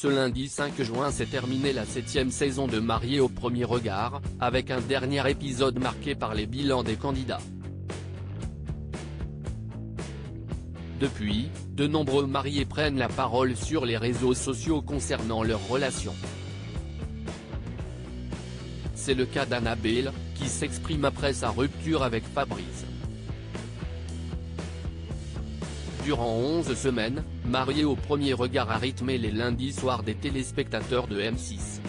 Ce lundi 5 juin s'est terminée la 7e saison de Mariés au premier regard, avec un dernier épisode marqué par les bilans des candidats. Depuis, de nombreux mariés prennent la parole sur les réseaux sociaux concernant leur relation. C'est le cas d'Annabelle, qui s'exprime après sa rupture avec Fabrice. Durant 11 semaines, Mariés au premier regard a rythmé les lundis soirs des téléspectateurs de M6.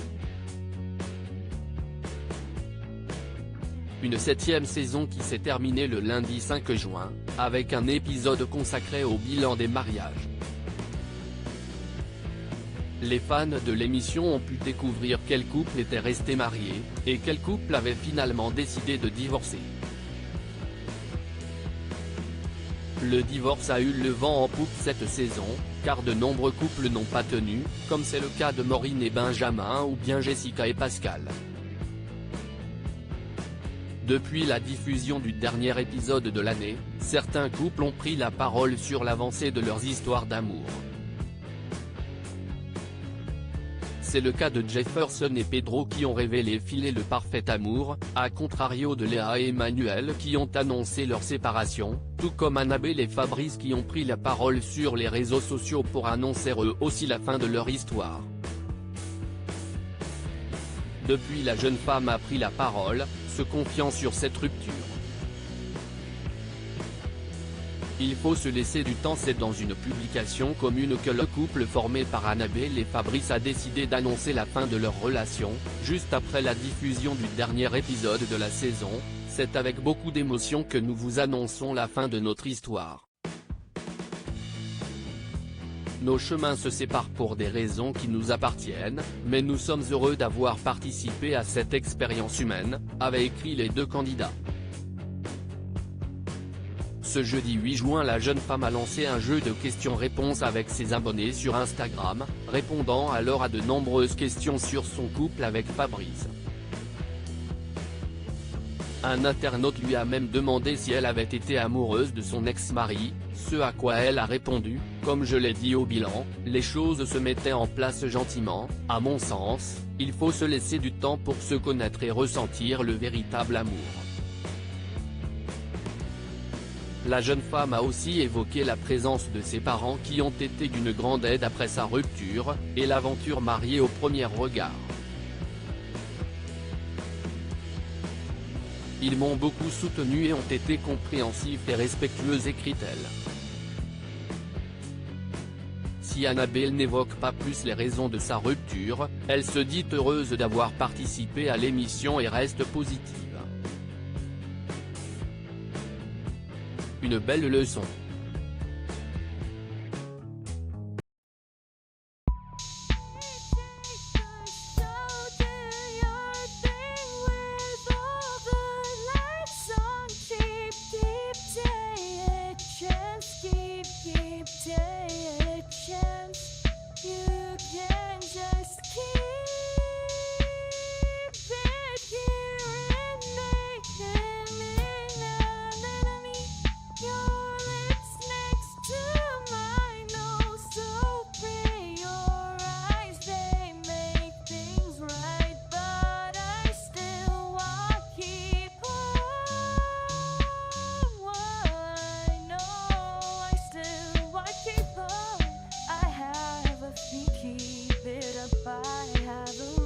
Une 7e saison qui s'est terminée le lundi 5 juin, avec un épisode consacré au bilan des mariages. Les fans de l'émission ont pu découvrir quel couple était resté marié, et quel couple avait finalement décidé de divorcer. Le divorce a eu le vent en poupe cette saison, car de nombreux couples n'ont pas tenu, comme c'est le cas de Maureen et Benjamin ou bien Jessica et Pascal. Depuis la diffusion du dernier épisode de l'année, certains couples ont pris la parole sur l'avancée de leurs histoires d'amour. C'est le cas de Jefferson et Pedro qui ont révélé filer le parfait amour, à contrario de Léa et Emmanuel qui ont annoncé leur séparation, tout comme Annabelle et Fabrice qui ont pris la parole sur les réseaux sociaux pour annoncer eux aussi la fin de leur histoire. Depuis, la jeune femme a pris la parole, se confiant sur cette rupture. Il faut se laisser du temps. C'est dans une publication commune que le couple formé par Annabelle et Fabrice a décidé d'annoncer la fin de leur relation, juste après la diffusion du dernier épisode de la saison. C'est avec beaucoup d'émotion que nous vous annonçons la fin de notre histoire. Nos chemins se séparent pour des raisons qui nous appartiennent, mais nous sommes heureux d'avoir participé à cette expérience humaine, avaient écrit les deux candidats. Ce jeudi 8 juin, la jeune femme a lancé un jeu de questions-réponses avec ses abonnés sur Instagram, répondant alors à de nombreuses questions sur son couple avec Fabrice. Un internaute lui a même demandé si elle avait été amoureuse de son ex-mari, ce à quoi elle a répondu, « Comme je l'ai dit au bilan, les choses se mettaient en place gentiment, à mon sens, il faut se laisser du temps pour se connaître et ressentir le véritable amour ». La jeune femme a aussi évoqué la présence de ses parents qui ont été d'une grande aide après sa rupture, et l'aventure Mariés au premier regard. Ils m'ont beaucoup soutenu et ont été compréhensifs et respectueux, écrit-elle. Si Annabelle n'évoque pas plus les raisons de sa rupture, elle se dit heureuse d'avoir participé à l'émission et reste positive. Une belle leçon. Keep it up, I have a